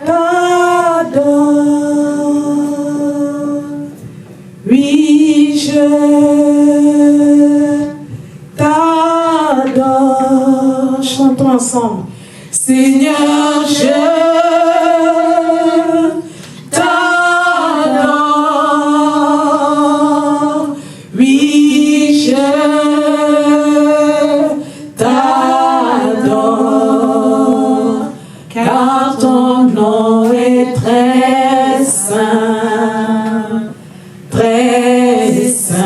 t'adore. Oui, je t'adore. Chantons ensemble. Seigneur, je t'adore. Oui, je t'adore. Car ton nom est très saint, très saint,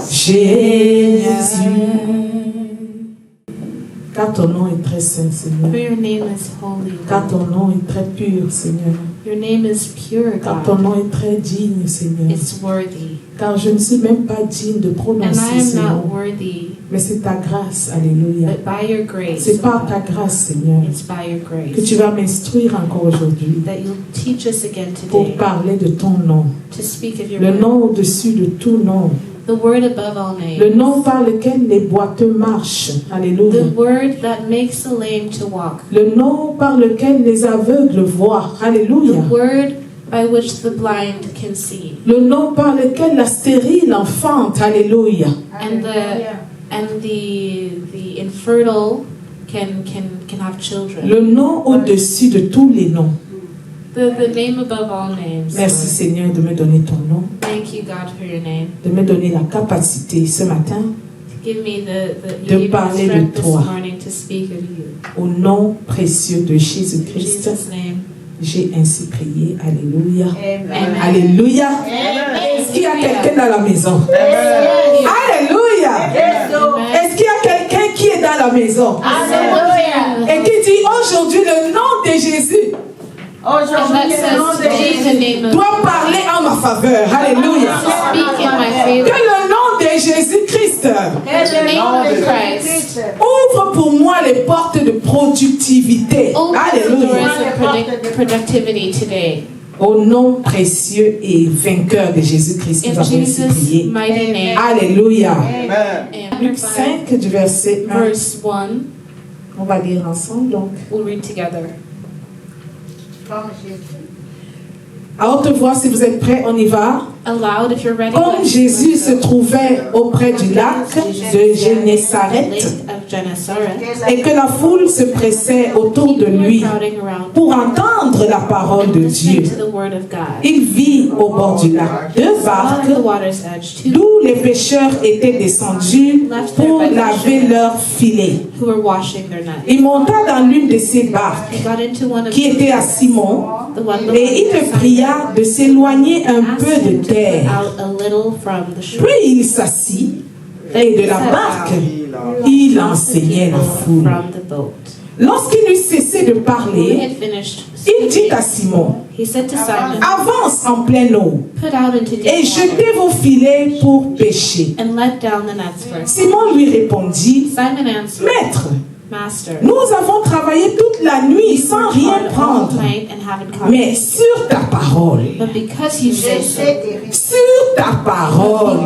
Jésus. Car ton nom est très saint, Seigneur. For your name is holy, Car God. ton nom est très pur, Seigneur. Your name is pure, Car ton God. nom est très digne, Seigneur. It's worthy. Car je ne suis même pas digne de And prononcer I ce am nom. not worthy, Mais c'est ta grâce, alléluia. but by your grace, C'est par ta grâce, Seigneur, it's by your que grace tu vas m'instruire encore aujourd'hui that you'll teach us again pour today parler de ton nom. to speak of your Le word, nom au-dessus de tout nom. the word above all Le names, nom par lequel les boiteux marchent. Alléluia. the word that makes the lame to walk, Le nom par lequel les aveugles voient. Alléluia. the word by which the blind can see, Le nom par lequel la stérile enfante. Alléluia. and the infertile can have children. Le nom au-dessus de tous les noms. The name above all names. Merci Seigneur de me donner ton nom, Thank you, God, for your name. de me donner la capacité ce matin, Give me De you gave me parler de strength this toi. morning to speak of you. au nom précieux de In Jésus-Christ. Jesus' name. J'ai ainsi prié. Alléluia. Amen. Alléluia. Est-ce qu'il y a quelqu'un dans la maison? Alléluia. Est-ce qu'il y a quelqu'un qui est dans la maison? Et qui dit aujourd'hui le nom de Jésus And that says today the name of doit parler en ma faveur. Alléluia. speak in my Que favor. le nom de Jésus-Christ The name of Christ ouvre pour moi les portes de productivité. open the Alléluia. doors of productivity today. Au nom précieux et vainqueur de Jésus-Christ, nous In avons ainsi Jesus' prié. mighty name. Alléluia. And Luc 5 du verset 1. verse 1, On va lire ensemble donc. we'll read together. À haute voix, si vous êtes prêts, on y va. Aloud, if you're ready. Comme let's Jésus go. se trouvait auprès du lac de Génézareth Lake of Gennesaret. et que la foule se pressait autour de People were lui crowding around pour entendre la parole de listening Dieu, to the word of God. il vit au bord du lac deux On the barques water's edge, two d'où les pêcheurs étaient descendus pour laver leurs filets. who were washing their nets. Il monta dans l'une de ces barques He got into one of qui était à Simon the one et il le pria de s'éloigner un peu de terre. out a little from the shore. Puis il s'assit et de la barque, il enseignait la foule. From the boat. Lorsqu'il eut cessé de When he parler, had finished il dit speaking, à Simon, he said to Simon, avance en pleine eau put out into deep et water jetez vos filets pour pêcher. and let down the nets first. Simon lui répondit, Simon answered, Maître, Master, nous avons travaillé toute la nuit sans rien hard all prendre, night and haven't caught mais sur ta parole, But because you say so, sur ta parole,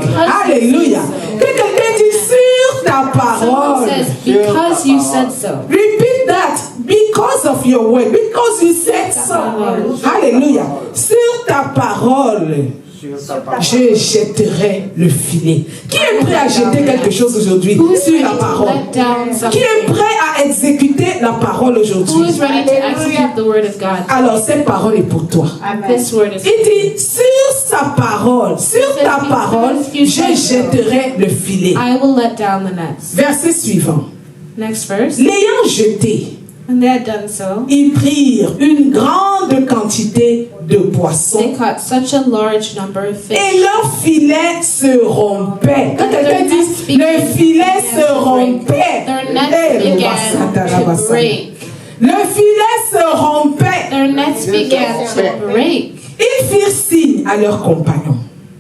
alléluia, que quelqu'un dise sur ta someone parole. says, because you said so. Repeat that, because of your word, because you said so. Alléluia. Sur ta parole, je jetterai le filet. Qui est prêt à jeter quelque chose aujourd'hui Who is sur ready la to parole? let down Qui something? est prêt à exécuter la parole Who aujourd'hui? is ready to execute the word of God? Alors, cette parole est pour toi. This word is Il dit, sur sa parole, sur ta parole, je jetterai le filet. I will let down the nets. Verset suivant. Next verse. L'ayant jeté, When they had done so, ils prirent une grande quantité de poissons they caught such a large number of et fish. leur filet se rompait. Quand quelqu'un dit le filet se rompait, Their Eh, nets began Rabasata, to break. le filet se rompait. Their nets began to break. Ils firent signe à leurs compagnons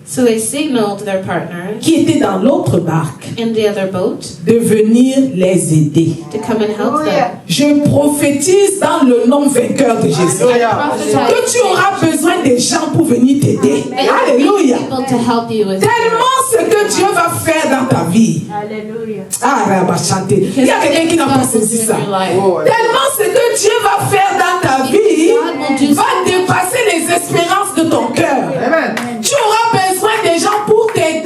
So they signaled their partners qui étaient dans l'autre barque in the other boat de venir les aider. to come and help them. Je prophétise dans le nom vainqueur de Jésus que tu auras besoin des gens pour venir t'aider. Alléluia. People to help you with Tellement ce que Dieu va faire dans ta vie. Ah, Rabba chanter. Il y a quelqu'un qui n'a pas saisi ça. Tellement ce que que Dieu va faire dans ta vie va dépasser les espérances de ton cœur. Tu auras besoin des gens pour t'aider.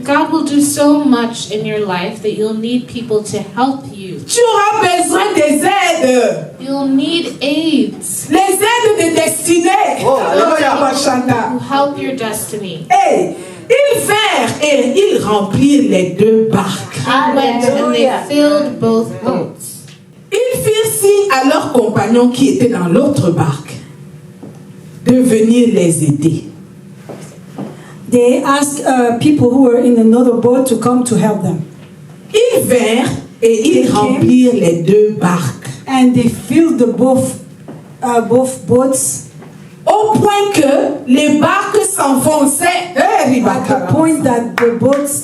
God will do so much in your life that you'll need people to help you. Tu auras besoin des aides. You'll need aids Les aides de destinée. to help your destiny. Hey, ils vinrent et ils remplirent les deux barques. They went and they filled both boats. Ils firent signe à leurs compagnons qui étaient dans l'autre barque de venir les aider. They asked people who were in another boat to come to help them. Ils vinrent et ils remplirent les deux barques. And they filled the both boats Au point que les barques s'enfonçaient. Hey, at the point that the boats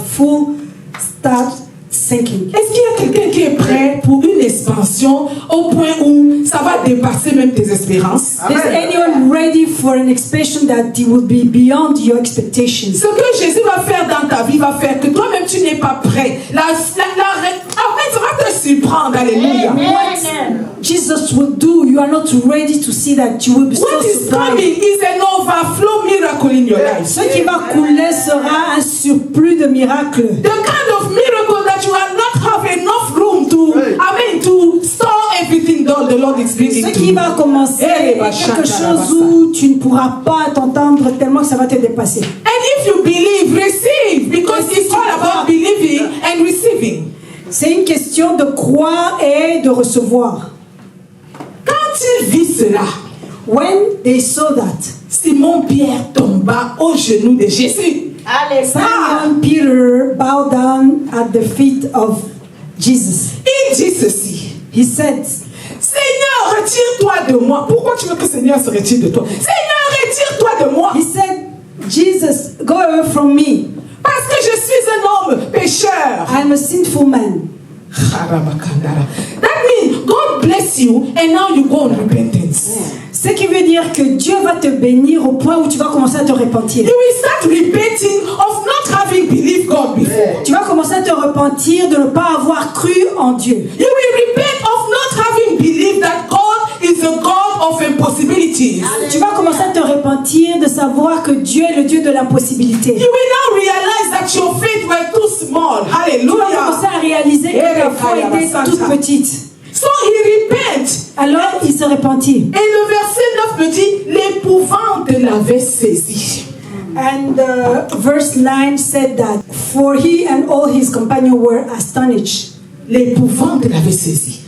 full start sinking. Est-ce qu'il y a quelqu'un qui est prêt pour une expansion au point où ça va dépasser même tes espérances? Is anyone ready for an expansion that it will be beyond your expectations? Ce que Jésus va faire dans ta vie va faire que toi-même tu n'es pas prêt. En fait, ça va te surprendre. Alléluia. What Jesus will do, you are not ready to see that you will be so What is surprised. coming is an overflow miracle in your life. Ce qui va couler sera un surplus de miracles. The kind of miracle that you will not have enough room to store everything that the Lord is speaking Ce to qui you. va commencer est quelque chose où tu ne pourras pas t'entendre tellement que ça va te dépasser. And if you believe, receive, because it's all about believing and receiving. C'est une question de croire et de recevoir. Quand il vit cela, When they saw that, Simon-Pierre tomba aux genoux de Jésus. Simon Peter bowed down at the feet of Jesus. Il dit ceci: He said, Seigneur, retire-toi de moi. Pourquoi tu veux que le Seigneur se retire de toi? Seigneur, retire-toi de moi. he said, Jesus, go away from me. Parce que je suis un homme pécheur. I'm a sinful man. That means God bless you and now you go on repentance. Ce qui veut dire que Dieu va te bénir au point où tu vas commencer à te repentir. You will start repenting of not having believed God before. Tu vas commencer à te repentir de ne pas avoir cru en Dieu. You will repent of not having believed that God is a God of impossibilities. Tu vas commencer à te repentir de savoir que Dieu est le Dieu de l'impossibilité. You will now realize that your faith were too small. Tu vas Hallelujah. commencer à réaliser que ta foi était toute petite. So he repent. Alors il se repentit. Et le verset 9 me dit, l'épouvante l'avait saisi. And verse 9 said that, for he and all his companions were astonished. L'épouvante l'avait saisi.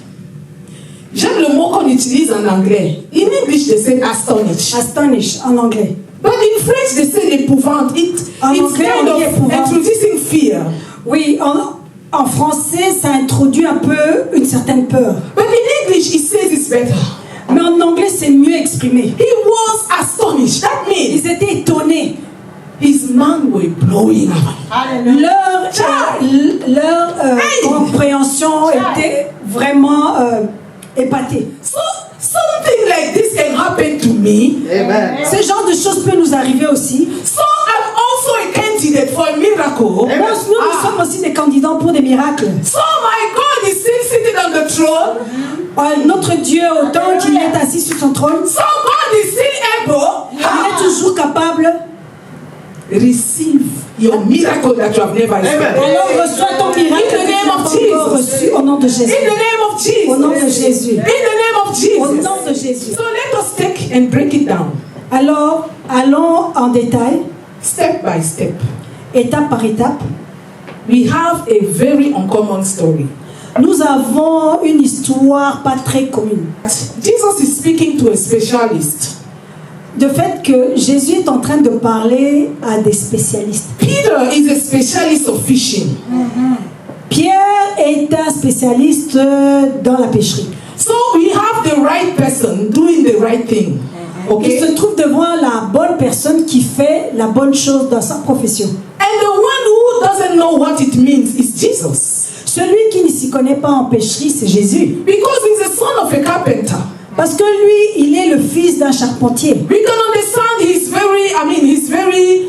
J'aime le mot qu'on utilise en anglais. In English they say astonish. Astonished en anglais. But in French they say l'épouvante. It's En anglais, kind on dit of épouvante. introducing fear. Oui, en français, ça introduit un peu une certaine peur. But in English it says it's better. Mais en anglais, c'est mieux exprimé. He was astonished. That means Ils étaient étonnés. his mind were blowing up. Leur compréhension était vraiment épatée. So something like this can happen to me. Ce genre de choses peut nous arriver aussi. So I'm also a candidate for a miracle. Nous sommes aussi des candidats pour des miracles. So my God is still sitting on the throne. Notre Dieu, autant qu'il est assis sur son trône, So God is still able. il est toujours capable. Receive your miracle that you have never experienced. Alors reçois ton miracle que tu n'as pas encore reçu au nom de Jésus. In the name of Jesus. Au nom de Jésus. In the name of Au Jesus. nom de Jésus. So let us take and break it down. Alors, allons en détail, Step by step. étape par étape. We have a very uncommon story. Nous avons une histoire pas très commune. Jesus is speaking to a specialist. De fait que Jésus est en train de parler à des spécialistes. Peter is a specialist of fishing. Pierre est un spécialiste dans la pêcherie. So we have the right person doing the right thing. Il Okay? se trouve devant la bonne personne qui fait la bonne chose dans sa profession. And the one who doesn't know what it means is Jesus. Celui qui ne s'y connaît pas en pêcherie, c'est Jésus. Because he's the son of a carpenter. Parce que lui, il est le fils d'un charpentier. We can understand he's very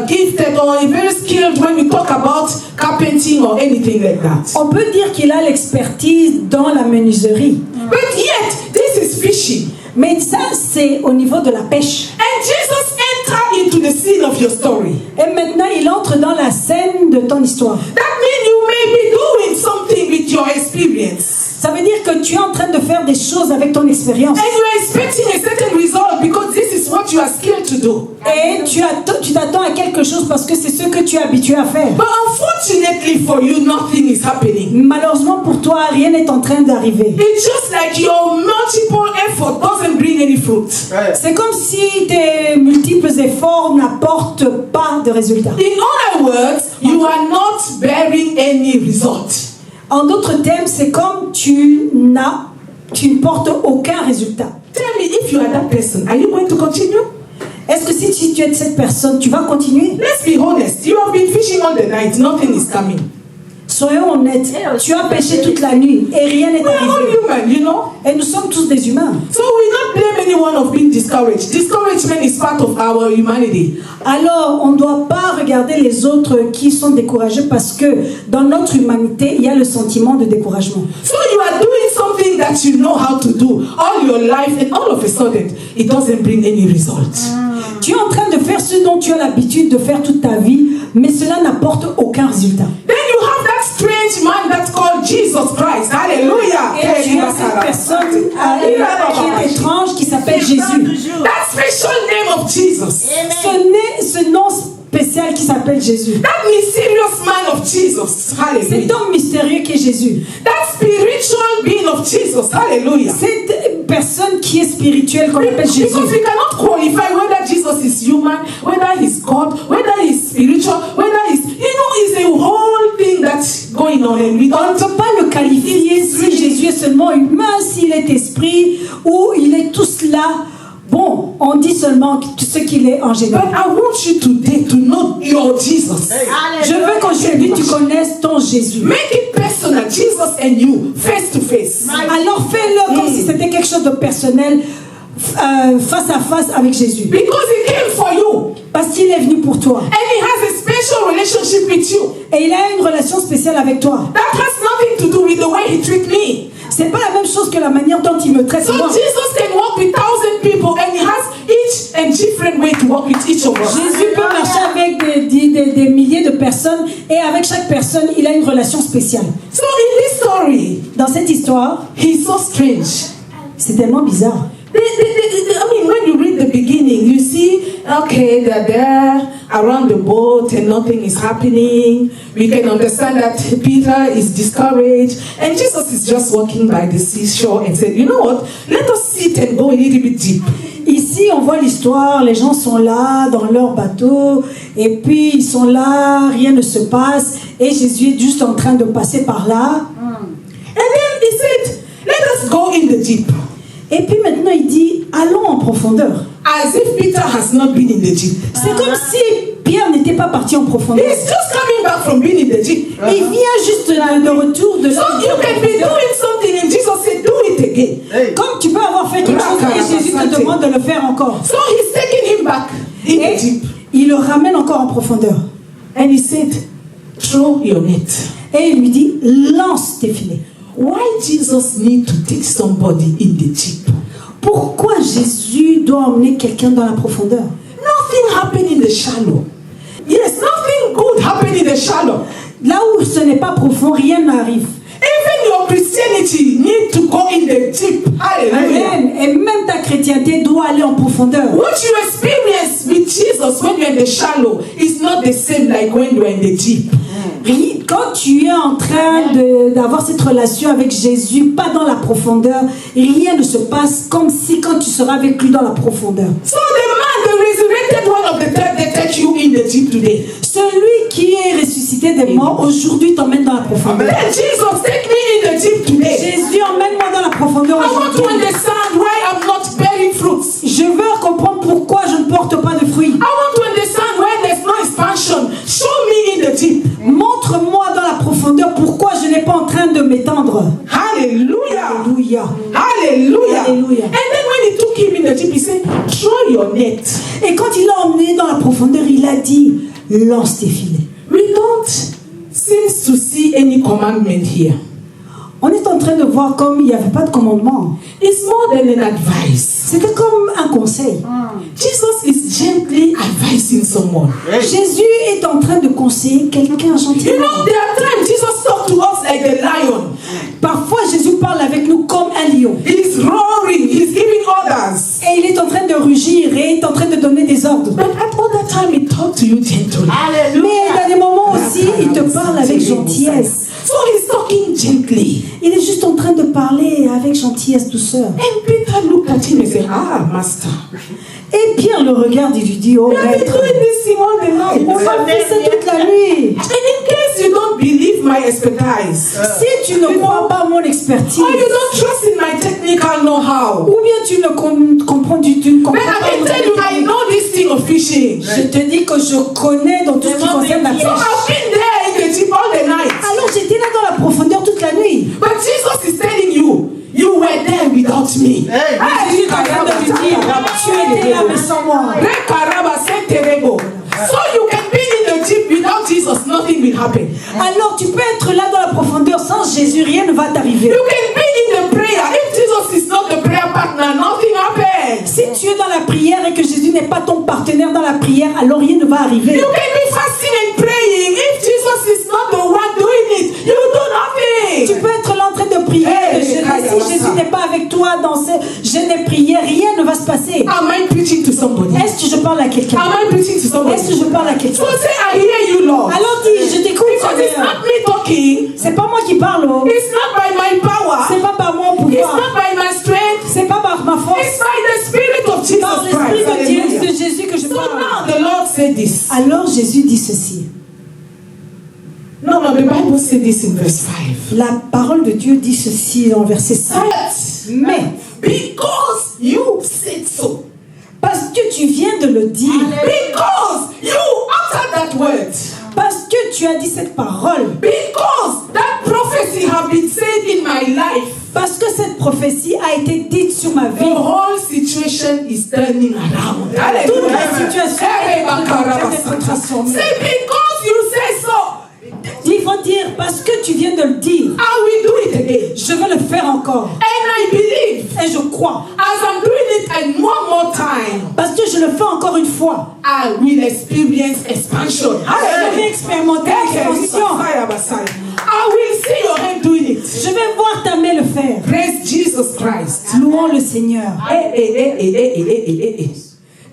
gifted or very skilled when we talk about carpenting or anything like that. On peut dire qu'il a l'expertise dans la menuiserie. But yet, this is fishing. Mais ça, c'est au niveau de la pêche. And Jesus entered into the scene of your story. Et maintenant, il entre dans la scène de ton histoire. That means you may be doing something with your experience. Ça veut dire que tu es en train de faire des choses avec ton expérience. And you are expecting a certain result because this is what you are skilled to do. Et tu t'attends à quelque chose parce que c'est ce que tu es habitué à faire. But unfortunately for you, nothing is happening. Malheureusement pour toi, rien n'est en train d'arriver. It's just like your multiple effort doesn't bring any fruit. C'est comme si tes multiples efforts n'apportent pas de résultats. In other words, you are not bearing any result. En d'autres termes, c'est comme tu ne portes aucun résultat. Tell me, if you are that person, are you going to continue? Est-ce que si tu es cette personne, tu vas continuer? Let's be honest. You have been fishing all the night. Nothing is coming. Soyons honnêtes, tu as pêché toute la nuit et rien n'est We are all arrivé. human, you know. Et nous sommes tous des humains. So we not blame anyone of being discouraged. Discouragement is part of our humanity. Alors, on ne doit pas regarder les autres qui sont découragés parce que dans notre humanité, il y a le sentiment de découragement. So you are doing something that you know how to do all your life, and all of a sudden, it doesn't bring any results. Tu es en train de faire ce dont tu as l'habitude de faire toute ta vie, mais cela n'apporte aucun résultat. Then you have that strange man that's called Jesus Christ. Hallelujah. Et tu as cette personne qui est étrange qui s'appelle Jésus. That special name of Jesus. Ce nom spécial qui s'appelle Jésus. That mysterious man of Jesus. Cet Hallelujah. homme mystérieux qui est Jésus. That spiritual being of Jesus. Hallelujah. Cette personne qui est spirituelle qu'on appelle Jésus. Because we cannot qualify whether Jesus is human, whether he's God, whether he's spiritual, whether he's, it's a whole thing that's going on. And we On ne don't peut pas le qualifier si Jésus est seulement humain, s'il est esprit, ou il est tout cela. Bon, on dit seulement ce qu'il est en But général. I want you today to know your Jesus. Je veux qu'aujourd'hui tu connaisses ton Jésus. Make it personal, Jesus and you, face to face. Alors fais-le comme si c'était quelque chose de personnel, face à face avec Jésus. Because he came for you. Parce qu'il est venu pour toi. And he has a special relationship with you. Et il a une relation spéciale avec toi. That has nothing to do with the way he treats me. C'est pas la même chose que la manière dont il me traite So moi. Jesus can walk with 1,000 people and he has each and different way to walk with each of us. Jésus peut marcher avec des milliers de personnes et avec chaque personne, il a une relation spéciale. So in this story, Dans cette histoire, he's so strange. c'est tellement bizarre. When you read the beginning, you see, okay, they're there around the boat and nothing is happening. We can understand that Peter is discouraged. And Jesus is just walking by the seashore and said, you know what, let us sit and go a little bit deep. Ici, on voit l'histoire, les gens sont là dans leur bateau et puis ils sont là, rien ne se passe et Jésus est juste en train de passer par là. And then he said, let us go in the deep. Et puis maintenant, il dit, allons en profondeur. As if Peter has not been in the deep. C'est comme si Pierre n'était pas parti en profondeur. He's just coming back from being in the deep. Il vient juste de retour de So you can be doing something and Jesus said, do it again. Comme tu peux avoir fait quelque chose et Jésus te demande de le faire encore. So he's taking him back in the Et deep. il le ramène encore en profondeur. And he said, throw your net. Et il lui dit, lance tes filets. Why Jesus need to take somebody in the deep? Pourquoi Jésus doit emmener quelqu'un dans la profondeur? Nothing happened in the shallow. Yes, nothing good happened in the shallow. Là où ce n'est pas profond, rien n'arrive. Even your Christianity need to go in the deep. Hallelujah. Amen. Et même ta chrétienté doit aller en profondeur. What you experience with Jesus when you're in the shallow is not the same like when you're in the deep. Quand tu es en train d'avoir cette relation avec Jésus, pas dans la profondeur, rien ne se passe comme si quand tu seras avec lui dans la profondeur. So the resurrected one of the dead, they take you in the deep today. Celui qui est ressuscité des morts, aujourd'hui t'emmène dans la profondeur. Then Jesus, take me in the deep today. Jésus, emmène-moi dans la profondeur I want to aujourd'hui. understand why I'm not bearing fruits. Je veux comprendre pourquoi je ne porte pas de fruits. I want to understand why there's no expansion. Show me in the deep. Montre-moi dans la profondeur pourquoi je n'ai pas en train de m'étendre. corps. Hallelujah. Alléluia. Hallelujah. Alléluia. And then when he took him in the deep, he said, throw your net. Et quand il l'a emmené dans la profondeur, il a dit, lance tes filets. We don't seem to see any commandment here. On est en train de voir comme il n'y avait pas de commandement. It's more than an advice. C'était comme un conseil. Jesus is gently advising someone. Jésus est en train de conseiller quelqu'un You gentiment. know, there are times Jesus talks to us like a lion. Parfois, Jésus parle avec nous comme un lion. He's roaring, he's giving orders. Et il est en train de rugir et il est en train de donner des ordres. But at other time, he talks to you gently. Mais dans des moments aussi, il te parle avec gentillesse. So he's talking gently. Il est juste en train de parler avec gentillesse, douceur. And Peter looked at him and said, Master, Et Pierre le regarde et lui dit, oh you have been maître, doing this thing all the night. on a fait ça toute la nuit. And in case you don't believe my expertise, Si tu ne crois pas mon expertise, or you don't trust in my technical know-how, ou bien tu ne comprends du tout, then I can tell you, I know this thing of fishing. je te dis que je connais dans tout ce qui concerne la So pêche. I've been there in the deep all the night. Alors j'étais là dans la profondeur toute la nuit. But Jesus is telling you, you were there without me. Jésus est en train de lui dire, tu étais là mais sans moi. So you can be in the deep without Jesus, nothing will happen. Alors tu peux être là dans la profondeur sans Jésus, rien ne va t'arriver. You can be in the prayer. If Jesus is not the prayer partner, nothing happens. Si tu es dans la prière et que Jésus n'est pas ton partenaire dans la prière, alors rien ne va arriver. You can be fasting and praying. If Jesus is not the one doing it, you do Tu nothing. peux être là en train de prier, de jeûner. Si Jésus n'est pas avec toi dans ces jeûnes et prières, rien ne va se passer. Am I preaching to somebody? Est-ce que je parle à quelqu'un? Am I preaching to somebody? Est-ce que je parle à quelqu'un? So say, I hear you, Lord. Alors dis, je t'écoute, Because it's Seigneur. not me talking. C'est pas moi qui parle, oh. It's not by my power. C'est pas par mon It's pouvoir. not by my strength. C'est pas par ma It's force. by the Spirit of Jesus Par l'Esprit Christ. de Dieu, Hallelujah. de Jésus que je So parle. now the Lord said this. Alors Jésus dit ceci. No, the Bible said this in verse 5. La parole de Dieu dit ceci en verset 5. Mais Because you said so. parce que tu viens de le dire, Because you uttered that word. parce que tu as dit cette parole, Because that prophecy have been said in my life. parce que cette prophétie a été dite sur ma The vie, whole situation is turning around. toute la situation est en train d'être transformée. Say because you say so. Il faut dire, parce que tu viens de le dire, I will do it again. je vais le faire encore. And I believe Et je crois, as I'm doing it and one more time, parce que je le fais encore une fois, I will experience expansion. je vais expérimenter l'expansion. I will see your hand doing it. Je vais voir ta main le faire. Praise Jesus Christ. Louons le Seigneur.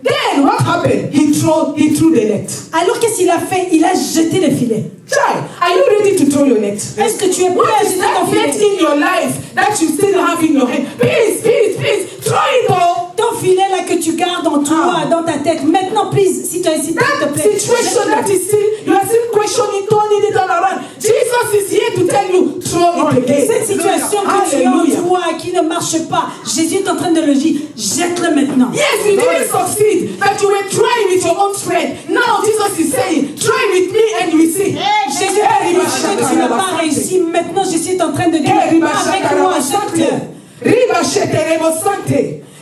Then what happened? He threw the net. Alors qu'est-ce qu'il a fait? Il a jeté le filet. Child, are you ready to throw your net? Est-ce que tu es prêt What à is jeter that ton net filet? in your life that you still have in your hand? Please, throw it all. Ton filet là que tu gardes en toi, dans ta tête. Maintenant, please, s'il te That plaît. situation jette-le. that is still, you are still questioning, turning it all around. Jesus is here to tell you, throw it again. Cette situation que tu as en toi qui ne marche pas, Jésus est en train de le dire. Jette-le maintenant. Yes, you didn't succeed, but you were trying with your own strength. Now Jesus is saying, try with me and you will see. Jésus a dit que tu n'as pas réussi. Maintenant, Jésus est en train de dire avec moi, jette-le.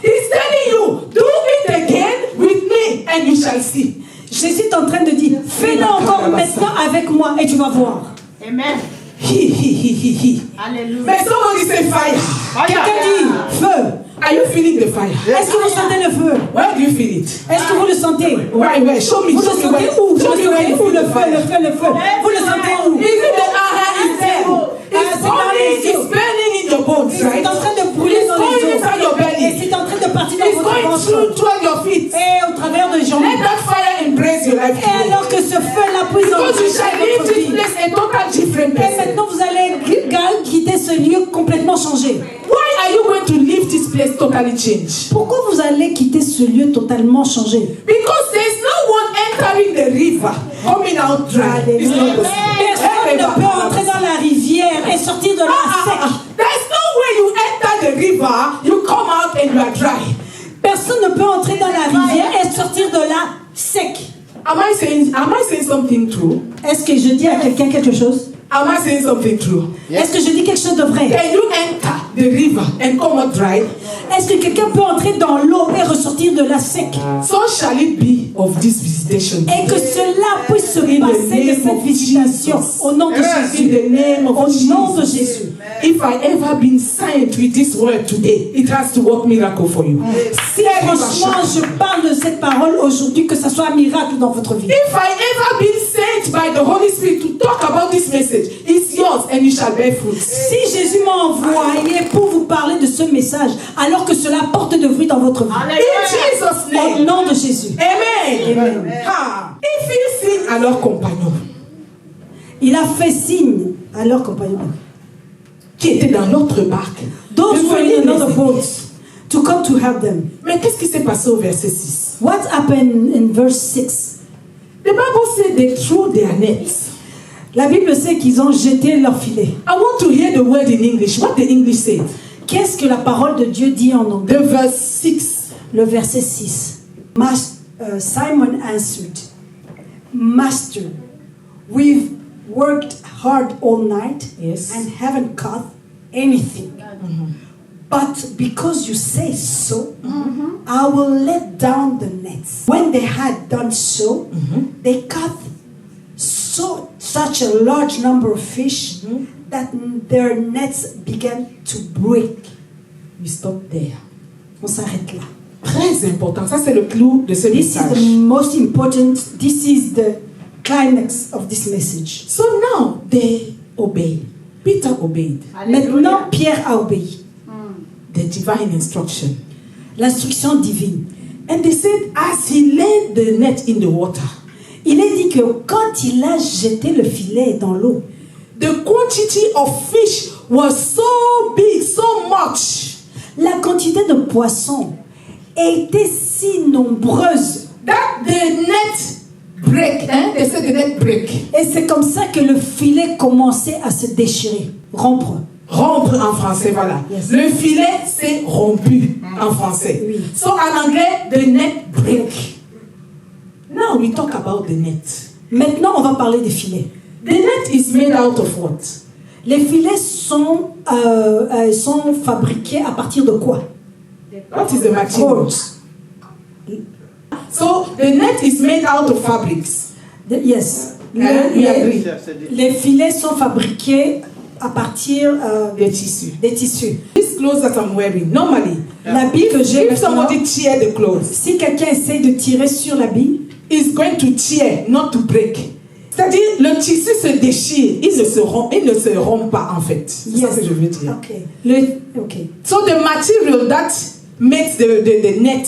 He's telling you, do it again with me and you shall see. Jésus est en train de dire, fais-le encore maintenant avec moi et tu vas voir. Amen. Alléluia. But somebody say fire. Quelqu'un dit, feu. Are you feeling the fire? Est-ce que vous sentez le feu? Where do you feel it? Est-ce que vous le sentez? Where? Show me. Vous le Show me sentez where. où? Vous Show le me where sentez you où feel le the feu, fire. le feu, le feu? Vous le sentez où? Is it the is there? It's burning in your bones, right? C'est en train de brûler dans les It's going inside your os. Et belly. c'est en train de partir dans It's votre going ventre. through your feet. Et au travers des jambes. Let that fire embrace your life Et today. alors que ce feu-là puisse Because you shall leave votre this vie. place a total different Et person. maintenant, vous allez quitter ce lieu complètement changé. Why are you going to leave this place totally changed? Pourquoi vous allez quitter ce lieu totalement changé? Because there's no one entering the river coming out dry. It's not possible. Personne ne peut entrer dans la rivière et sortir de là sec. There's no way you enter the river, you come out and you are dry. Personne ne peut entrer dans la rivière et sortir de là sec. Am I saying something true? Est-ce que je dis à quelqu'un quelque chose? Am I saying something true? Est-ce que je dis quelque chose de vrai? Can you enter the river and come out dry? Est-ce que quelqu'un peut entrer dans l'eau et ressortir de la sec? So shall it be of this visitation. Et que cela puisse se passer de cette visitation au nom de In Jésus. the name of Au nom de Jesus. Jésus. If I ever been signed with this word today, it has to work miracle for you. Si franchement je parle de cette parole aujourd'hui, que ça soit un miracle dans votre vie. If I ever been sent by the Holy Spirit to talk about this message, it's yours and you shall bear fruit. Si Jésus m'a envoyé pour vous parler de ce message, alors que cela porte de fruits dans votre vie. In Jesus' Au name. nom de Jésus. Amen. Amen. Ah. If you sing à leurs compagnons Il a fait signe à leurs compagnons. qui étaient dans l'autre barque, Those de who were venir in another les boat aider. to come to help them. Mais qu'est-ce qui s'est passé au verset 6? What happened in verse 6? The Bible said they threw their nets. La Bible sait qu'ils ont jeté leur filet. I want to hear the word in English. What the English said. Qu'est-ce que la parole de Dieu dit en anglais? The verse 6. Le verset 6. Simon answered, Master, we've worked hard all night Yes. and haven't caught anything. But because you say so, I will let down the nets. When they had done so, they caught such a large number of fish that their nets began to break. We stop there. On s'arrête là. Très important. Ça, c'est le clou de ce This is message. the most important. This is the climax of this message. So now they obey. Peter obeyed Maintenant, Pierre a obéi. the divine instruction. L'instruction divine. And they said, as he laid the net in the water, Il est dit que quand il a jeté le filet dans l'eau, the quantity of fish was so big, so much, la quantité de poissons était si nombreuse. that the net break. They said the net break. Et c'est comme ça que le filet commençait à se déchirer, rompre. Rompre en français, voilà. Yes. Le filet, c'est rompu en français. Oui. So en anglais, the net break. Now we talk about the net. Maintenant, on va parler des filets. The net is made out of what? Les filets sont fabriqués à partir de quoi? What is the material? So the net is made out of fabrics. Yes. We agree. Les filets sont fabriqués à partir The tissue. des tissus. These clothes that I'm wearing, normally, L'habit que j'ai if maintenant, somebody tear the clothes, si quelqu'un essaie de tirer sur l'habit, it's going to tear, not to break. C'est-à-dire, le tissu se déchire, il ne se rompt pas en fait. C'est ça que je veux dire. Okay. So the material that makes the net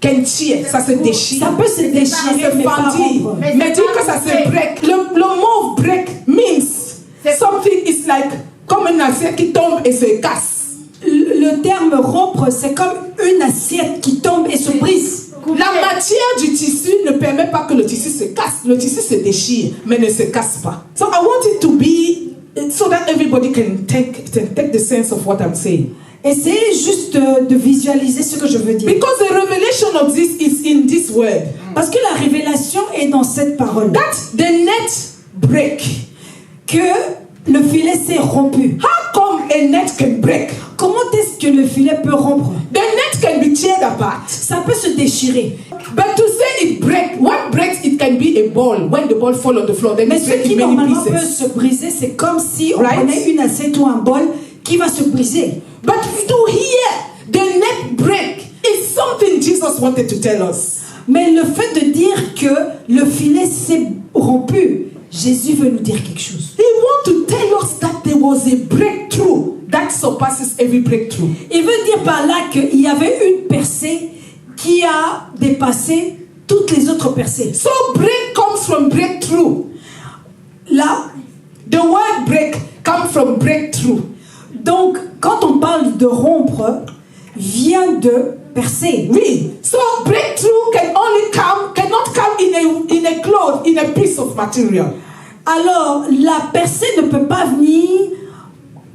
can tear, ça se déchire. Ça peut se déchirer, Ça se mais pas fendit. rompre. Mais dire que ça se break. Le mot break means something is like comme une assiette qui tombe et se casse. Le terme rompre, c'est comme une assiette qui tombe et se brise. La matière du tissu ne permet pas que le tissu se casse. Le tissu se déchire, mais ne se casse pas. So I want it to be so that everybody can take the sense of what I'm saying. Essayez juste de visualiser ce que je veux dire. Because the revelation of this is in this word. Parce que la révélation est dans cette parole. That the net break. Que le filet s'est rompu. How come a net can break? Comment est-ce que le filet peut rompre? The net can be teared apart. Ça peut se déchirer. But to say it break, what breaks it can be a ball. When the ball fall on the floor, then Mais it ce breaks qui in many normalement peut pieces. se briser, c'est comme si on Right? prenait une assiette ou un bol qui va se briser. But to hear the net break is something Jesus wanted to tell us. Mais le fait de dire que le filet s'est rompu, Jésus veut nous dire quelque chose. He wants to tell us that there was a breakthrough that surpasses every breakthrough. Il veut dire par là qu'il y avait une percée qui a dépassé toutes les autres percées. So break comes from breakthrough. Là, The word break comes from breakthrough. donc, quand on parle de rompre, vient de percer. Oui. So breakthrough cannot come in a cloth, in a piece of material. Alors, la percée ne peut pas venir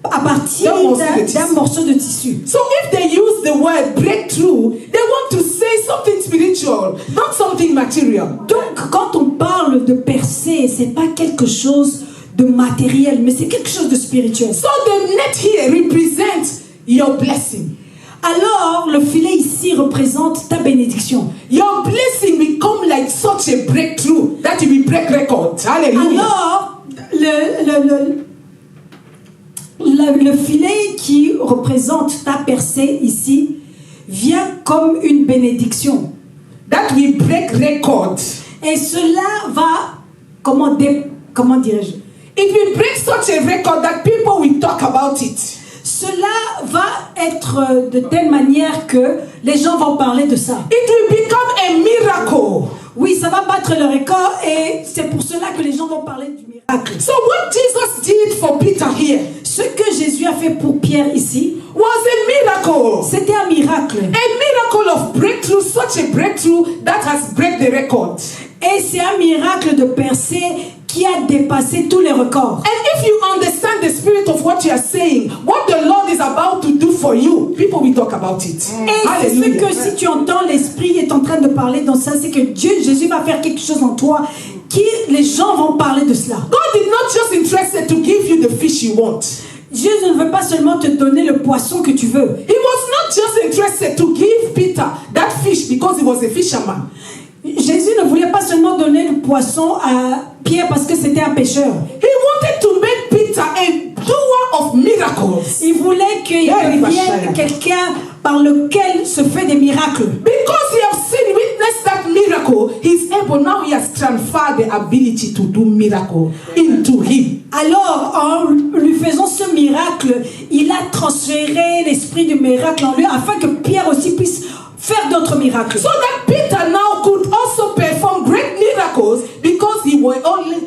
à partir d'un morceau de tissu. So if they use the word breakthrough, they want to say something spiritual, not something material. Donc, quand on parle de percée, c'est pas quelque chose de matériel, mais c'est quelque chose de spirituel. So the net here represents your blessing. Alors, le filet ici représente ta bénédiction. Your blessing become like such a breakthrough that you will break records. Hallelujah. Alors, le filet qui représente ta percée ici vient comme une bénédiction. That will break records. Et cela va, comment dirais-je? It will break such a record that people will talk about it. Cela va être de telle manière que les gens vont parler de ça. It will become a miracle. Oui, ça va battre le record et c'est pour cela que les gens vont parler du miracle. So what Jesus did for Peter here Ce que Jésus a fait pour Pierre ici, was a miracle. c'était un miracle. A miracle of breakthrough, such a breakthrough that has break the record. Et c'est un miracle de percée qui a dépassé tous les records. And if you understand the spirit of what you are saying, what the Lord is about to do for you, people will talk about it. Et c'est ce Hallelujah. que si tu entends l'Esprit est en train de parler dans ça, c'est que Jésus va faire quelque chose en toi qui les gens vont parler de cela. God is not just interested to give you the fish you want. Dieu ne veut pas seulement te donner le poisson que tu veux. He was not just interested to give Peter that fish because he was a fisherman. Jésus ne voulait pas seulement donner le poisson à Pierre parce que c'était un pêcheur. He wanted to make Peter a doer of miracles. Il voulait qu'il devienne quelqu'un par lequel se fait des miracles. Because he has seen, witnessed that miracle, he's able, now he has transferred the ability to do miracle into him. Alors, en lui faisant ce miracle, il a transféré l'esprit du miracle en lui afin que Pierre aussi puisse faire d'autres miracles. So that Peter now could also perform great miracles because he was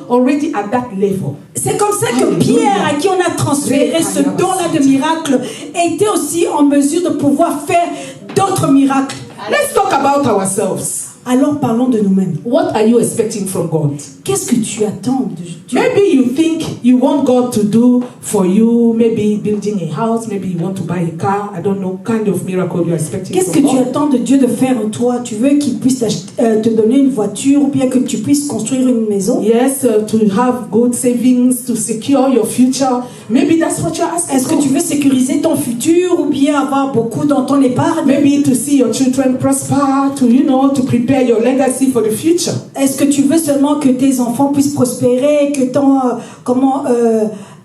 already at that level. C'est comme ça que Pierre, à qui on a transféré ce don-là de miracle, était aussi en mesure de pouvoir faire d'autres miracles. Let's talk about ourselves. Alors parlons de nous-mêmes. What are you expecting from God? Qu'est-ce que tu attends de Dieu? Maybe you think you want God to do for you, maybe building a house, maybe you want to buy a car. I don't know, kind of miracle you're expecting Qu'est-ce from que tu God. attends de Dieu de faire en toi? Tu veux qu'il puisse te donner une voiture ou bien que tu puisses construire une maison? Yes, to have good savings, to secure your future. Maybe that's what you're asking. Est-ce que tu veux sécuriser ton futur ou bien avoir beaucoup dans ton épargne? Maybe to see your children prosper, to prepare your legacy for the future. Est-ce que tu veux seulement que tes enfants puissent prospérer, que ton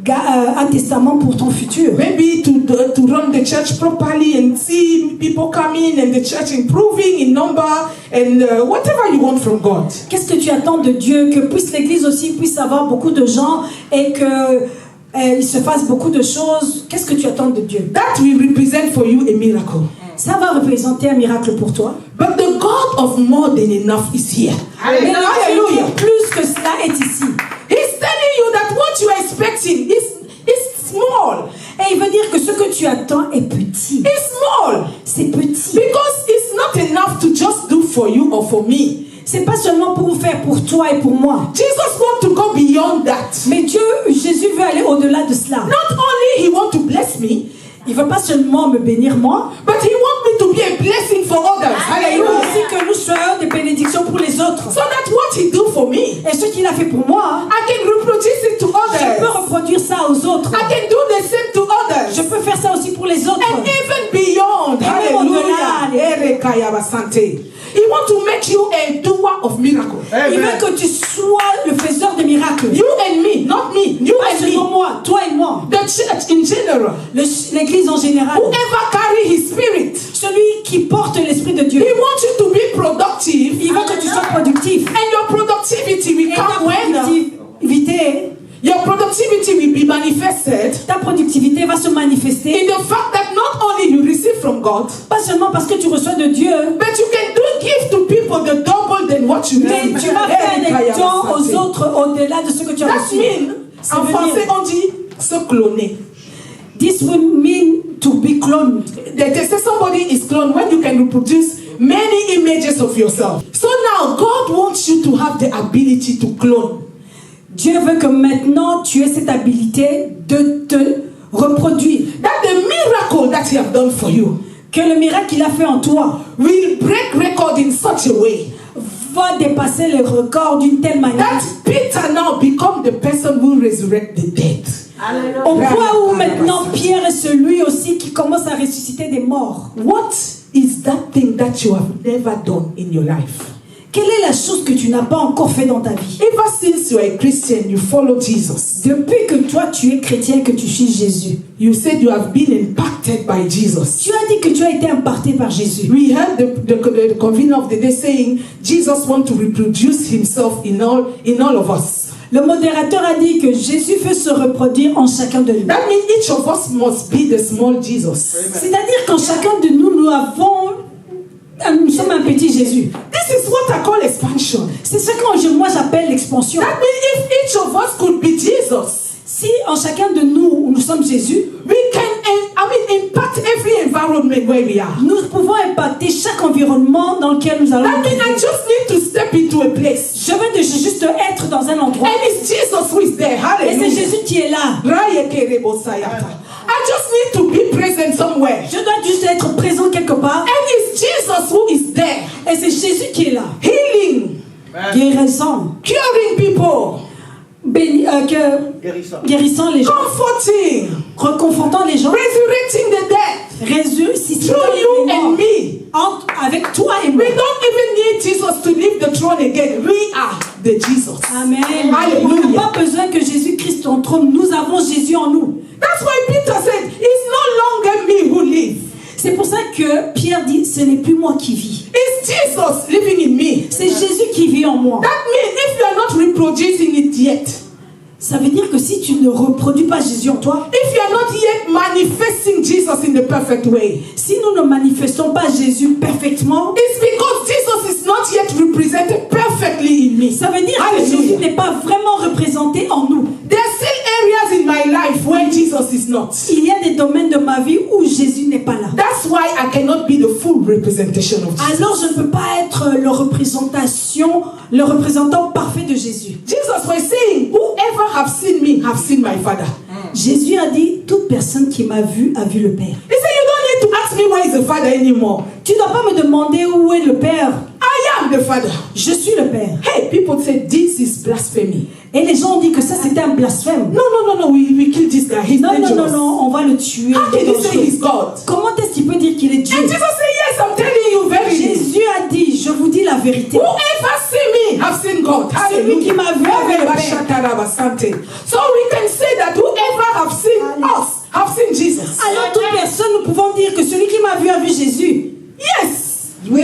un testament pour ton futur? Maybe to run the church properly and see people coming and the church improving in number and whatever you want from God. Qu'est-ce que tu attends de Dieu? Que l'église aussi puisse avoir beaucoup de gens et que il se fasse beaucoup de choses. Qu'est-ce que tu attends de Dieu? That will represent for you a miracle. Ça va représenter un miracle pour toi. But the God of more than enough is here. Mais le Dieu qui plus que cela est ici. He's telling you that what you are expecting is small. Et il veut dire que ce que tu attends est petit. It's small. C'est petit. Because it's not enough to just do for you or for me. C'est pas seulement pour faire pour toi et pour moi. Jesus wants to go beyond that. Mais Jésus veut aller au-delà de cela. Not only he wants to bless me, il veut pas seulement me bénir moi, but he wants me to be a blessing for others. Il veut aussi que nous soyons des bénédictions pour les autres. So that what he do for me, et ce qu'il a fait pour moi, I can reproduce it to others. Je peux reproduire ça aux autres. I can do the same to others. Je peux faire ça aussi pour les autres. And even beyond. Hallelujah. He wants to make you a doer of miracles. Il veut que tu sois le faiseur de miracles. You and me, not me. You and me. Moi, toi et moi. The church in general. L'église en général. Whoever carry his spirit. Celui qui porte l'esprit de Dieu. He wants you to be productive. Il veut que tu sois productif. And your productivity will come when? Your productivity will be manifested. Ta productivité va se manifester. In the fact that not only you receive from God, pas seulement parce que tu reçois de Dieu, but you can give to people the double than what you receive. Mais tu vas faire des dons aux autres au-delà de ce que tu as reçu. En français, on dit se cloner. This would mean to be cloned. They say somebody is cloned when you can reproduce many images of yourself. So now God wants you to have the ability to clone. Dieu veut que maintenant tu aies cette habilité de te reproduire. That the miracle that he have done for you, que le miracle qu'il a fait en toi, will break record in such a way, va dépasser les records d'une telle manière. that Peter now become the person who resurrect the dead. Au point où maintenant Pierre est celui aussi qui commence à ressusciter des morts. What is that thing that you have never done in your life? Quelle est la chose que tu n'as pas encore fait dans ta vie? Ever since you are a Christian, you follow Jesus. Depuis que toi tu es chrétien et que tu suis Jésus, You said you have been impacted by Jesus. tu as dit que tu as été impacté par Jésus. We heard the convener of the day saying Jesus wants to reproduce himself in all of us. Le modérateur a dit que Jésus veut se reproduire en chacun de nous. That means each of us must be the small Jesus. C'est-à-dire qu'en chacun de nous, nous sommes un petit Jésus. This is what I call expansion. C'est ce que moi j'appelle l'expansion. That means if each of us could be Jesus, Si en chacun de nous sommes Jésus, we can impact every environment where we are. nous pouvons impacter chaque environnement dans lequel nous allons. That means I just need to step into a place. Je veux juste être dans un endroit. And it's Jesus who is there. Et c'est Hallelujah. Jésus qui est là. I just need to be present somewhere. Je dois juste être présent quelque part. And it's Jesus who is there. Et c'est Jésus qui est là. Healing, Guérissant. curing people, Guérissant les gens. comforting, Reconfortant les gens. resurrecting the dead. Ressuscitant Through les you and morts. me. Avec toi et moi. We don't even need Jesus to leave the throne again. We are the Jesus. Amen. Hallelujah. On n'a pas besoin que Jésus-Christ en trône. Nous avons Jésus en nous. That's why Peter said, it's no longer me who live. C'est pour ça que Pierre dit, ce n'est plus moi qui vis. It's Jesus living in me. C'est Jésus qui vit en moi. That means if you are not reproducing it yet, Ça veut dire que si tu ne reproduis pas Jésus en toi, if you are not yet manifesting Jesus in the perfect way, si nous ne manifestons pas Jésus parfaitement, it's because Jesus is not yet represented perfectly in me. ça veut dire que Hallelujah. Jésus n'est pas vraiment représenté en nous. There are still areas in my life where Jesus is not. Il y a des domaines de ma vie où Jésus n'est pas là. That's why I cannot be the full representation of Jesus. Alors je ne peux pas être le représentant parfait de Jésus. Jesus was saying, whoever have seen me have seen my Father. Jésus a dit, toute personne qui m'a vu a vu le Père. He said, you don't need to ask me where is the Father anymore. Tu ne dois pas me demander où est le Père. I am the Father. Je suis le Père. Hey, people say this is blasphemy. Et les gens ont dit que ça c'était un blasphème. No, we kill this guy. He's dangerous. Non, on va le tuer. How can he say he's God? Comment est-ce qu'il peut dire qu'il est Dieu? And Jesus said, yes, I'm telling you very Jésus a dit, je vous dis la vérité. whoever see me have seen God. Celui qui m'a vu a vu le Père. So we can say that whoever have seen us have seen Jesus. Alors toute personne, nous pouvons dire que celui qui m'a vu a vu Jésus. Yes, we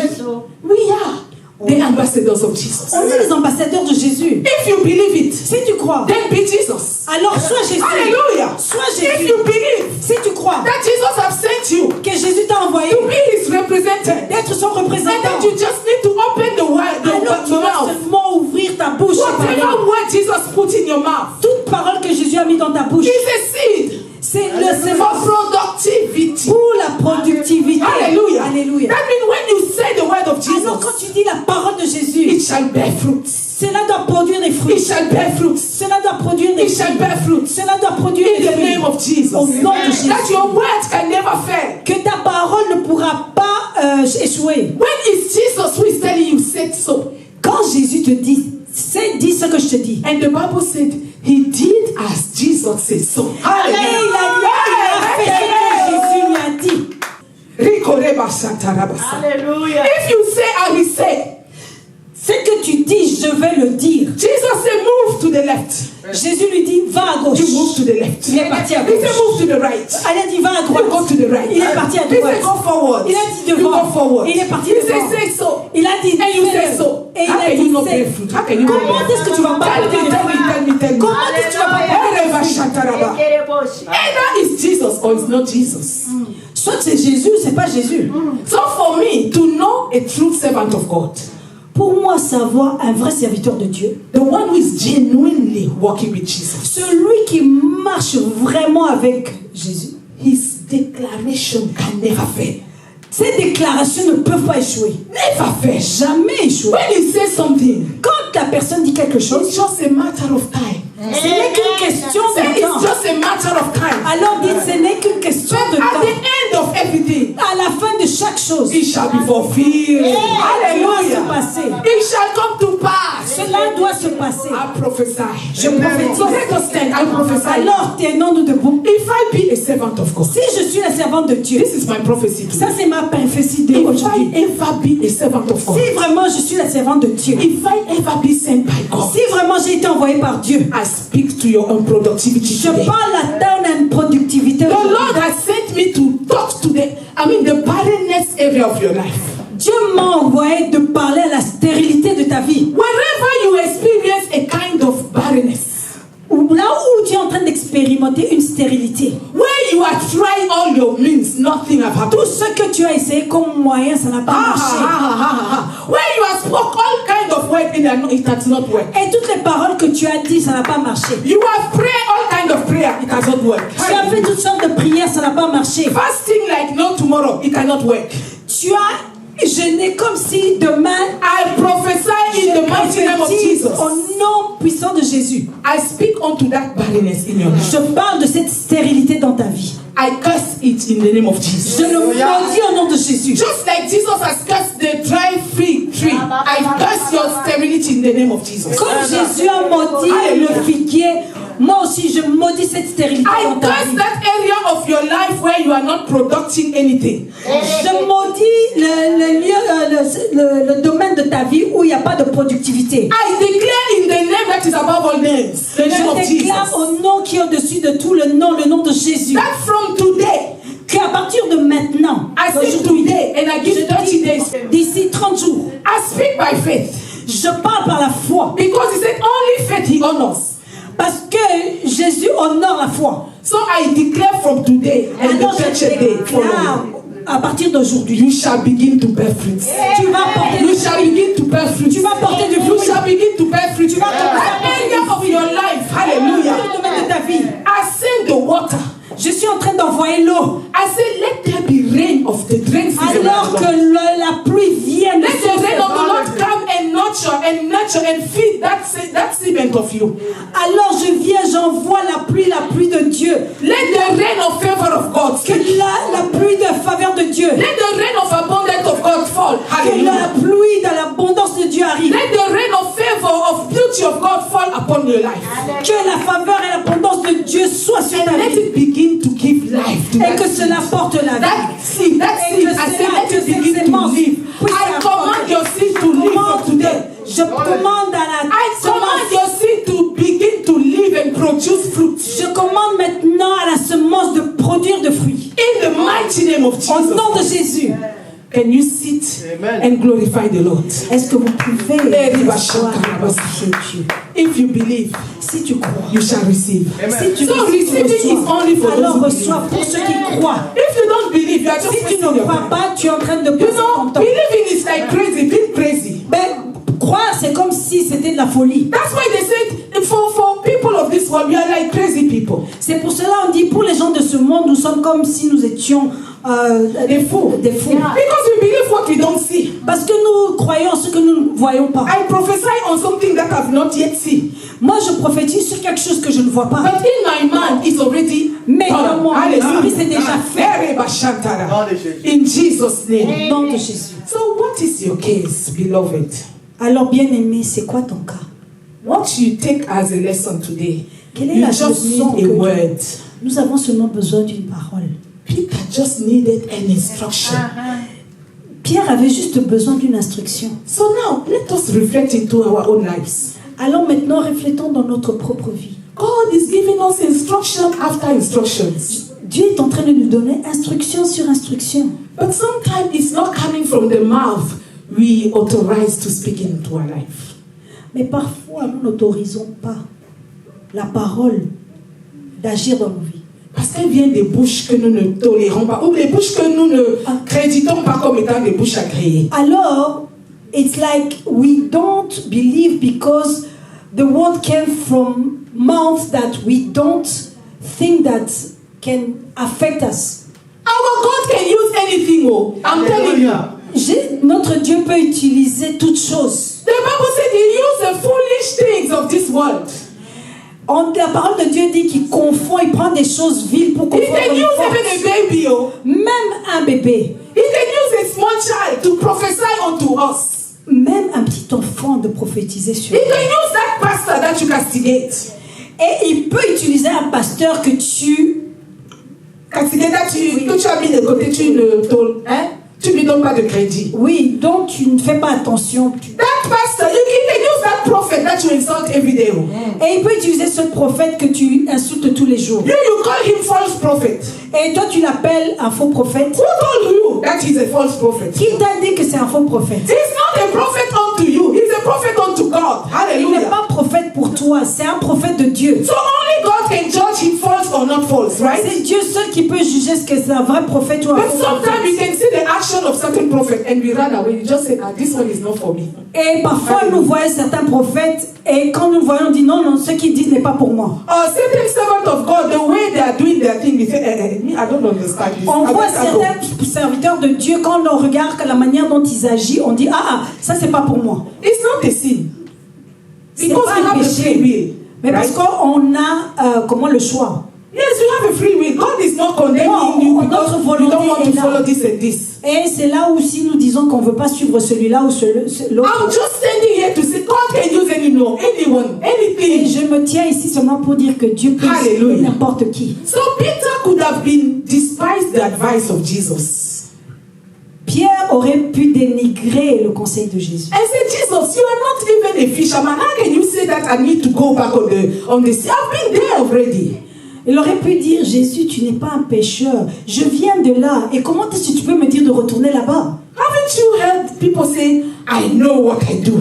are the ambassadors of Jesus. On est les ambassadeurs de Jésus. If you believe it, Si tu crois, then be Jesus. alors sois Jésus. Hallelujah. Sois If Jésus. you believe Si tu crois that Jesus have sent you que Jésus t'a envoyé to be his representative, d'être son and représentant, that you just need to open the alors tu dois mouth. seulement ouvrir ta bouche et parler. Whatever word Jesus put in your mouth Toute parole que Jésus a mis dans ta bouche, is a seed c'est le for sément productivity. pour la productivité. Hallelujah. Alléluia. That means when you say the word of Alors quand Jesus, tu dis la parole de it Jésus, shall bear fruits. cela doit produire des It fruits. shall bear fruits. Cela doit produire des It shall fruits. bear fruits. Cela doit produire In des the name fruits. of Jesus. Au nom de Jésus. That your word can never fail. Que ta parole ne pourra pas échouer. When it's Jesus who is telling you, said so. Quand Jésus te dit, dis ce que je te dis. And the Bible said, he did as Jesus said so. Et il a fait ce que Jésus lui a dit. Hallelujah. If you say, I will say. Ce que tu dis, je vais le dire. Jesus said, move to the left. Jésus lui dit, va à gauche. You move to the left. Il est parti à He said, gauche. move to the right. Elle a dit, va à You go droite. to the right. Il est parti à He droite. said, go forward. Il a dit You devant. go forward. Il est parti He devant. said, say so. Il a dit, And you say fais-le. so. Et il How a can dit, you not fais. bear fruit? How can you not bear Comment est-ce que tu vas pas Tell me, porter des tell me, fruits? tell me, tell me. Comment est-ce que tu vas pas porter des fruits? Either it's Jesus or it's not Jesus. Soit c'est Jésus, c'est pas Jésus. So for me, to know a true servant of God, Pour moi, savoir un vrai serviteur de Dieu, the one who is genuinely walking with Jesus, celui qui marche vraiment avec Jésus, his declaration can never fail. ces déclarations ne peuvent pas échouer. Never fail. Jamais échouer. When he says something, Quand la personne dit quelque chose, it's just a matter of time. ce n'est qu'une question Say de it's temps. just a matter of time. Alors dites, ce n'est qu'une question But de at the temps. end of everything, À la fin de chaque chose, it shall be fulfilled. Hallelujah. doit se passer. It shall come to pass. Cela doit se passer. I prophesy. Je prophétise. So let us stand. I prophesy. Alors, tenons-nous debout. If I be a servant of God, Si je suis la servante de Dieu, this is my prophecy. ça c'est ma prophétie If d'aujourd'hui. I ever be a servant of God, Si vraiment je suis la servante de Dieu, if I ever be sent by God, si vraiment j'ai été envoyée par Dieu, I speak to your unproductivity je today. parle à ton improductivité. The Lord has sent me to talk to the barrenness area of your life. Dieu m'a envoyé de parler à la stérilité de ta vie. Wherever you experience a kind of barrenness, Là où tu es en train d'expérimenter une stérilité, where you are trying all your means, nothing has happened. tout ce que tu as essayé comme moyen, ça n'a pas marché. Where you have spoke all kind of words in and it has not worked. Et toutes les paroles que tu as dit, ça n'a pas marché. You have prayed all kind of prayer, it has not worked. Tu as fait toutes sortes de prières, ça n'a pas marché. Fasting like no tomorrow, it cannot work. Tu as jeûné comme si demain, I prophesy in the mighty name of prophétise Jesus. au nom puissant de Jésus. I speak unto that barrenness in your life. Je parle de cette stérilité dans ta vie. I curse it in the name of Jesus. Je le maudis au nom de Jésus. Just like Jesus has cursed the dry fig tree, I curse your sterility in the name of Jesus. Comme Jésus a maudit le figuier, moi aussi je maudis cette stérilité I dans ta curse vie. that area of your life where you are not producing anything. Je maudis le lieu, le domaine de ta vie où il n'y a pas de productivité. I declare in the name that is above all names, the name of Je déclare Jesus, au nom qui est au-dessus de tout le nom de Jésus. that from today, Qu'à partir de maintenant, I speak d'aujourd'hui, today and I give 30 days. d'ici 30 jours, I speak by faith je parle par la foi. because he said only faith he honors. Parce que Jésus honore la foi. So I declare from today and Alors the je 30th day déclare following, à partir d'aujourd'hui, you shall begin to bear fruits. tu vas porter You du shall fruit. begin to bear fruit. Tu vas porter du You fruit. shall begin to bear fruit. vas commencer à That porter area of your life, hallelujah. Dans le domaine de ta vie, I send the water. je suis en train d'envoyer l'eau. I say, let there be rain of the rain season. Alors que la pluie vienne, Let the rain of the Lord come and nurture and feed that cement of you. alors je viens, j'envoie la pluie de Dieu. Let the rain of favor of God. Que la pluie de faveur de Dieu. Let the rain of abundance of God fall. Que Hallelujah. la pluie de l'abondance de Dieu arrive. Let the rain of favor of beauty of God fall upon your life. Que la faveur et l'abondance de Dieu soient sur ta And let vie. it begin to give life to Et that que seed. cela porte la vie. That seed, Et que I say, cela, let que it cette begin to sémence live. puisse I apporter. command your seed to live from today. Je commande à la I command semence. your seed to begin to live and produce fruit. Je commande maintenant à la semence de produire de fruits. In the mighty name of Au nom de Jesus. Jésus. Can you sit Amen. and glorify the Lord? Est-ce que vous pouvez glorifier Dieu? If you believe, Si tu crois, you shall receive. si tu So receiving is only for alors those who reçois pour ceux qui croient. If you don't believe, you are just Si tu wasting ne your crois time. pas, tu es en train de You passer ton know, temps. believing is like crazy, being crazy. Ben, croire, c'est comme si c'était de la folie. That's why they said, for people of this world, we are like crazy people. C'est pour cela on dit, pour les gens de ce monde, nous sommes comme si nous étions Des fous. Des fous. Because we believe what we don't see. Parce que nous croyons ce que nous ne voyons pas. I prophesy on something that I've not yet seen. Moi, je prophétise sur quelque chose que je ne vois pas. But in my mind, it's already Mais dans done. mon Hallelujah. esprit, c'est déjà fait. Very bashantara. Nom de Jésus. In Jesus' name. Au nom de Jésus. So what is your case, beloved? Alors, bien-aimé, c'est quoi ton cas? What you take as a lesson today, Quelle est you la just leçon need a que word. nous avons seulement besoin d'une parole. Peter just needed an instruction. Pierre avait juste besoin d'une instruction. So now, let us reflect into our own lives. Allons maintenant, reflétons dans notre propre vie. God is giving us instruction after instructions. Dieu est en train de nous donner instruction sur instruction. But sometimes it's not coming from the mouth we authorize to speak into our life. Mais parfois, nous n'autorisons pas la parole d'agir dans nos vies. Parce qu'elle vient des bouches que nous ne tolérons pas, ou des bouches que nous ne créditons pas comme étant des bouches agréées. Alors, it's like we don't believe because the word came from mouths that we don't think that can affect us. Our God can use anything, oh. I'm telling you. Notre Dieu peut utiliser toutes choses. The Bible said he used the foolish things of this world. La parole de Dieu dit qu'il confond, il prend des choses viles pour He confondre can les use forces. even a baby, oh. Même un bébé. He can us. Même un petit enfant de prophétiser sur He lui. can use that pastor that you castigate. Et il peut utiliser un pasteur que tu... Castigate, que tu as mis de côté, tu lui donnes pas de crédit. Oui, donc tu ne fais pas attention. That pastor, you can use that prophet that you insult every day. Et il peut utiliser ce prophète que tu insultes tous les jours. You call him false prophet. Et toi, tu l'appelles un faux prophète. Who told you that he's a false prophet? Qui t'a dit que c'est un faux prophète? He's not a prophet unto you. He's a prophet unto God. Il n'est Hallelujah. pas prophète pour toi, c'est un prophète de Dieu. So only God can judge him false or not false, right? C'est Dieu seul qui peut juger ce que c'est un vrai prophète ou un But faux sometimes prophète. we can see the action of certain prophet and we run away. You just say, this one is not for me. Et parfois, nous voyons certains prophètes et quand nous voyons, on dit non, ce qu'ils disent n'est pas pour moi. Or certain servant of God, the way they are doing their thing, we say, me, I don't understand this. On I voit better go. certains serviteurs de Dieu, quand on regarde la manière dont ils agissent, on dit ça c'est pas pour moi. It's not a sin. C'est Because pas we un have a free péché. will. Mais parce Right? qu'on a comment le choix. Yes, we have a free will. God is not condemning Non, you notre because you volonté don't want est to là. follow this and this. Et c'est là où si nous disons qu'on ne veut pas suivre celui-là ou l'autre. I'm just standing here to say God can use anyone, Et anything. je me tiens ici seulement pour dire que Dieu peut Hallelujah. utiliser n'importe qui. So Peter could have been despised the advice of Jesus. Pierre aurait pu dénigrer le conseil de Jésus. I said, Jesus, you are not even a fisherman. How can you say that I need to go back on the sea? I've been there already. Il aurait pu dire, Jésus, tu n'es pas un pécheur. Je viens de là. Et comment est-ce que tu peux me dire de retourner là-bas? Haven't you heard people say, I know what I do?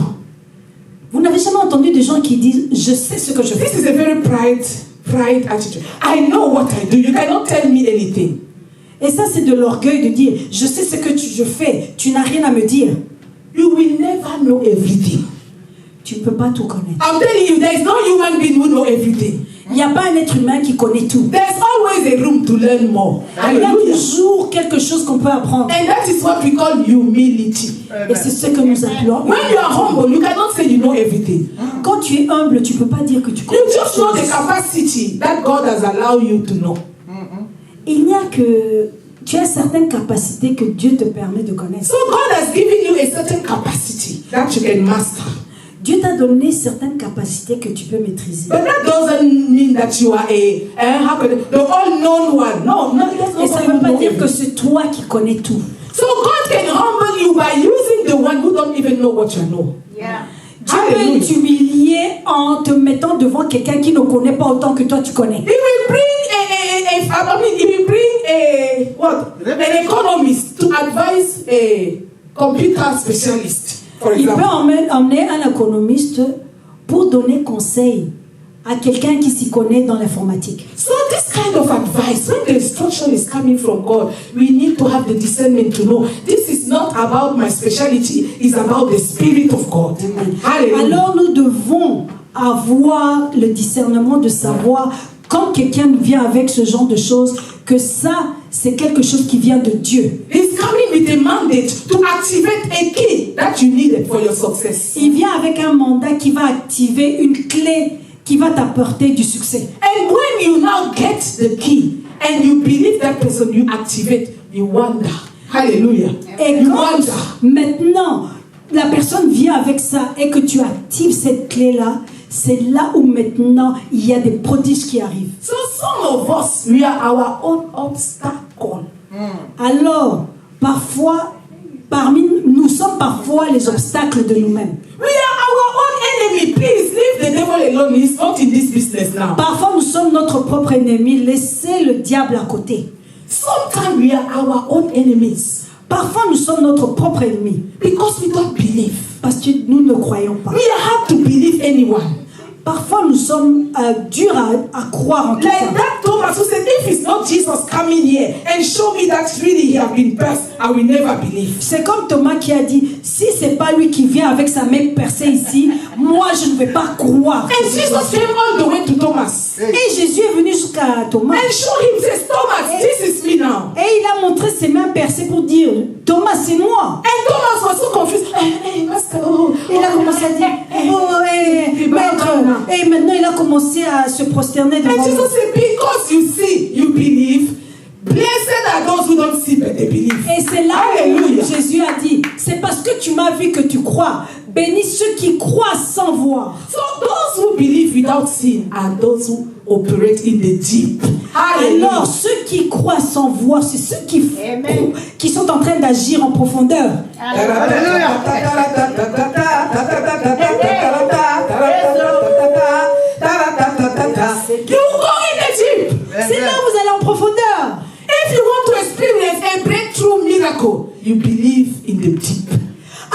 Vous n'avez jamais entendu des gens qui disent, je sais ce que je fais. This is a very pride attitude. I know what I do. You cannot tell me anything. Et ça, c'est de l'orgueil de dire, je sais ce que je fais. Tu n'as rien à me dire. You will never know everything. Tu ne peux pas tout connaître. I'm telling you, there is no human being who knows everything. Il n'y a pas un être humain qui connaît tout. There's always a room to learn more. Il y a Hallelujah. toujours quelque chose qu'on peut apprendre. And that is what we call humility. Et c'est ce que nous appelons. When you are humble, you cannot say you know everything. Quand tu es humble, tu ne peux pas dire que tu connais You just know tout. the capacity that God has allowed you to know. Il n'y a que... Tu as certaines capacités que Dieu te permet de connaître. So God has given you a certain capacity that you can master. Dieu t'a donné certaines capacités que tu peux maîtriser. But that doesn't mean that you are the all-known one. No, that's Et ça not ne veut pas what dire que c'est toi qui connais tout. So God can humble you by using the one who don't even know what you know. Dieu peut t'humilier en te mettant devant quelqu'un qui ne connaît pas autant que toi tu connais. He will bring an economist to advise a computer specialist, for Il peut example. emmener un économiste pour donner conseil à quelqu'un qui s'y connaît dans l'informatique. So this kind of advice, when the instruction is coming from God, we need to have the discernment to know this is not about my specialty, it's about the Spirit of God. Hallelujah. Alors nous devons avoir le discernement de savoir quand quelqu'un vient avec ce genre de choses que ça c'est quelque chose qui vient de Dieu. He's coming with a mandate to activate a key that you needed for your success. Il vient avec un mandat qui va activer une clé qui va t'apporter du succès. And when you now get the key and you believe that person, you activate, you wonder. Hallelujah. Et You quand wonder. maintenant la personne vient avec ça et que tu actives cette clé-là, c'est là où maintenant il y a des prodiges qui arrivent. So some of us, we are our own obstacle. Alors, parfois, nous sommes parfois les obstacles de nous-mêmes. We are our own enemy. Please leave the devil alone. He's not in this business now. Parfois, nous sommes notre propre ennemi. Laissez le diable à côté. Sometimes we are our own enemies Parfois, nous sommes notre propre ennemi. because we don't believe. Parce que nous ne croyons pas. We are hard to believe anyone. Parfois, nous sommes durs à croire en Like quelqu'un. that Thomas who said, if it's not Jesus coming here and show me that really he has been blessed, I will never believe. C'est comme Thomas qui a dit, si c'est pas lui qui vient avec sa main percée ici, moi je ne vais pas croire. And Jesus came all the way to Thomas Et Jésus est venu jusqu'à Thomas. and showed him, says, Thomas, this is me now. Et il a montré ses mains percées pour dire, Thomas, c'est moi. And Thomas was so confused. Hey, master, Il a commencé à dire, maître. Et maintenant il a commencé à se prosterner devant And Jesus lui. said, because you see, you believe. Blessed are those who don't see but they believe. Et c'est là où Hallelujah. Jésus a dit, c'est parce que que tu m'as vu que tu crois, bénis ceux qui croient sans voir. So those who believe without sin are those who operate in the deep. Alors, ceux qui croient sans voir, c'est ceux qui sont en train d'agir en profondeur. C'est là où vous allez en profondeur. If you want to experience a breakthrough miracle, you believe in the deep.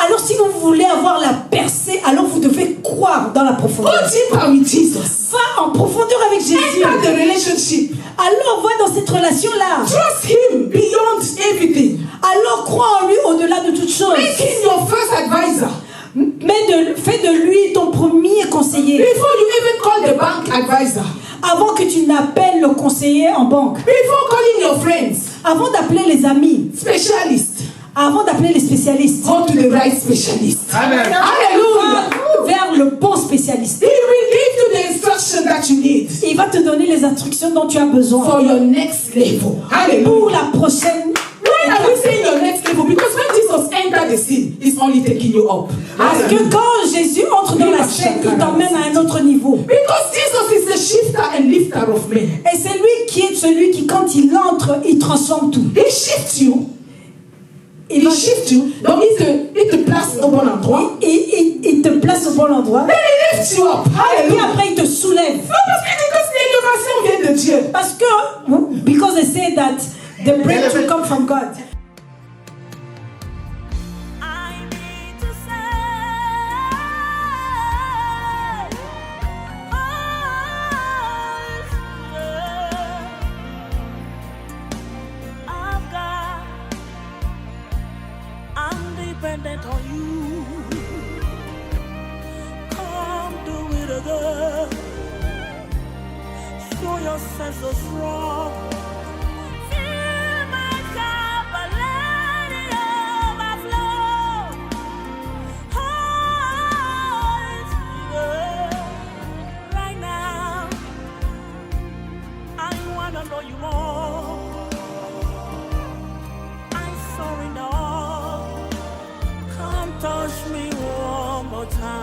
Alors, si vous voulez avoir la percée, alors vous devez croire dans la Go profondeur. deeper with Jesus. Va en profondeur avec Jésus. Enter the relationship. Alors, va dans cette relation-là. Trust Him beyond everything. Alors, crois en lui au-delà de toute chose. Make Him your first advisor. Fais de lui ton premier conseiller. Before you even call the bank advisor. Avant que tu n'appelles le conseiller en banque. Before calling your friends. Avant d'appeler les amis. Specialists. Avant d'appeler les spécialistes. Go to the right specialist. Amen. Hallelujah. Va vers le bon spécialiste. He will give you the instruction that you need Il va te donner les instructions dont tu as besoin. for your next level. Pour Hallelujah. la prochaine. Why are we saying your next level? Because when Jesus entered the scene, He's only taking you up. Parce que quand Jésus entre dans la scène, il t'emmène à un autre niveau. Because Jesus is the shifter and lifter of men. Et c'est lui qui est celui qui, quand il entre, il transforme tout. He shifts you. Il, He shifts you. Donc il te place au bon endroit. il te place au bon endroit. Then He lifts you up. Et puis Hallelujah. après, il te soulève. Non, parce que l'innovation vient de Dieu. Parce que, because they say that the breakthrough comes from God. I need to say, I'm dependent on you. Come do it again. Show yourself so strong. Fill my cup and let it overflow. Right now, I wanna know you more. I surrender all. Come touch me one more time.